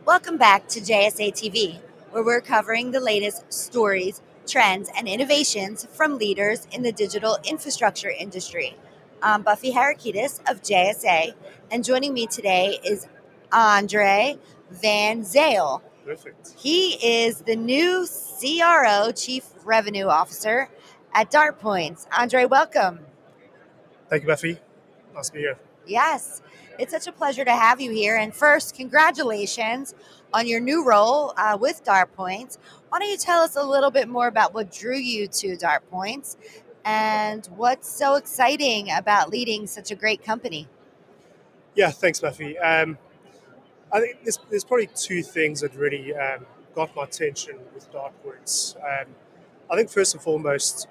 Welcome back to JSATV, where we're covering the latest stories, trends, and innovations from leaders in the digital infrastructure industry. I'm Buffy Harakitis of JSA, and joining me today is Andre Van Zijl. Perfect. He is the new CRO, Chief Revenue Officer at DartPoints. Andre, welcome. Thank you, Buffy. Nice to be here. Yes, it's such a pleasure to have you here. And first, congratulations on your new role with DartPoints. Why don't you tell us a little bit more about what drew you to DartPoints and what's so exciting about leading such a great company? Yeah, thanks, Buffy. I think there's probably two things that really got my attention with DartPoints. I think first and foremost,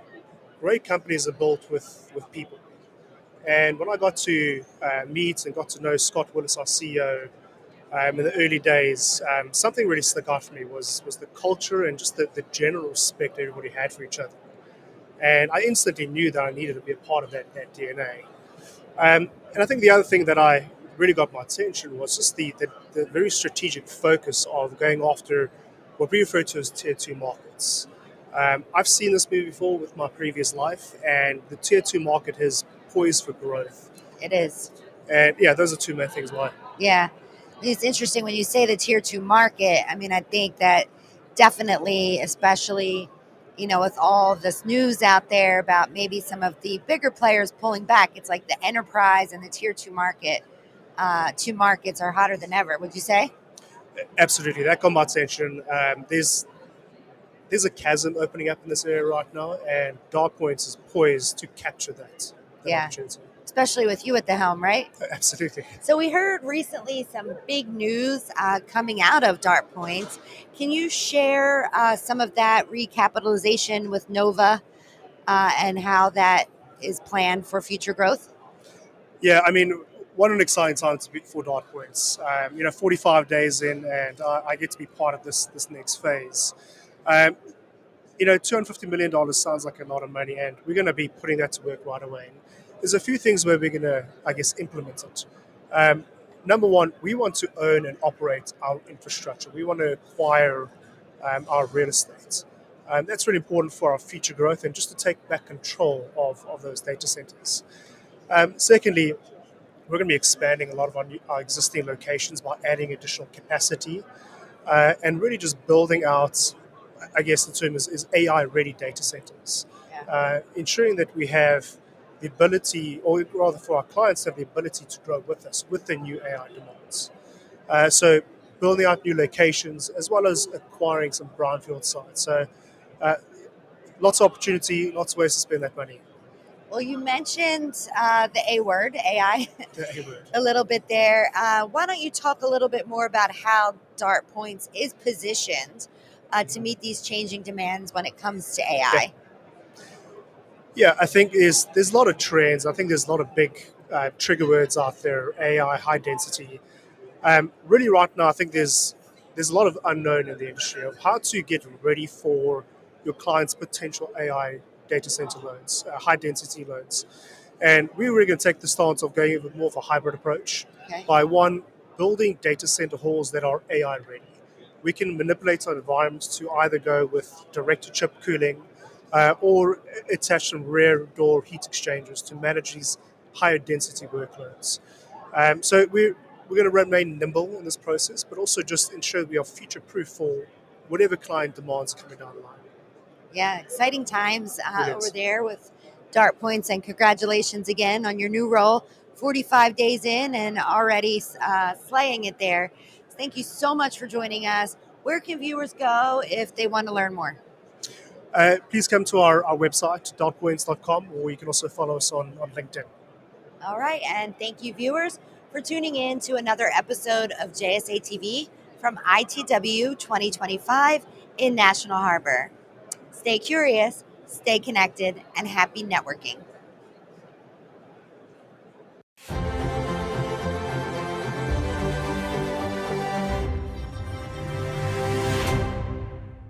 great companies are built with people. And when I got to meet and got to know Scott Willis, our CEO, in the early days, something really stuck out for me was the culture and just the general respect everybody had for each other. And I instantly knew that I needed to be a part of that DNA. And I think the other thing that I really got my attention was just the very strategic focus of going after what we refer to as tier two markets. I've seen this movie before with my previous life, and the tier two market is poised for growth. It is. And yeah, those are two main things why. Yeah. It's interesting when you say the tier two market. I mean, I think that definitely, especially, with all this news out there about maybe some of the bigger players pulling back, it's like the enterprise and the tier two market, two markets are hotter than ever. Would you say? Absolutely, that got my attention. There's a chasm opening up in this area right now, and DartPoints is poised to capture that Yeah. opportunity. Especially with you at the helm, right? Absolutely. So we heard recently some big news coming out of DartPoints. Can you share some of that recapitalization with Nova and how that is planned for future growth? Yeah, I mean, what an exciting time to be for DartPoints. 45 days in, and I get to be part of this next phase. Um, $250 million sounds like a lot of money, and we're going to be putting that to work right away. And there's a few things where we're going to, I guess, implement it. Number one, we want to own and operate our infrastructure. We want to acquire our real estate. That's really important for our future growth and just to take back control of those data centers. Secondly, we're going to be expanding a lot of our existing locations by adding additional capacity and really just building out, I guess the term is AI ready data centers, Yeah. ensuring that we have the ability, or rather for our clients, to have the ability to grow with us with the new AI demands. So building out new locations as well as acquiring some brownfield sites. So uh, lots of opportunity, lots of ways to spend that money. Well, you mentioned the A word, AI, The A word. a little bit there. Why don't you talk a little bit more about how DartPoints is positioned to meet these changing demands when it comes to AI? Yeah, I think there's a lot of trends. I think there's a lot of big trigger words out there. AI, high density. Really, right now, I think there's a lot of unknown in the industry of how to get ready for your clients' potential AI data center loads, high density loads. And we're really going to take the stance of going with more of a hybrid approach Okay. by one, building data center halls that are AI ready. We can manipulate our environments to either go with direct to chip cooling or attach some rear door heat exchangers to manage these higher density workloads. So we're going to remain nimble in this process, but also just ensure we are future proof for whatever client demands coming down the line. Yeah, exciting times Brilliant. over there with DartPoints, and congratulations again on your new role. 45 days in and already slaying it there. Thank you so much for joining us. Where can viewers go if they want to learn more? Please come to our website, dartpoints.com, or you can also follow us on LinkedIn. All right, and thank you, viewers, for tuning in to another episode of JSA TV from ITW 2025 in National Harbor. Stay curious, stay connected, and happy networking.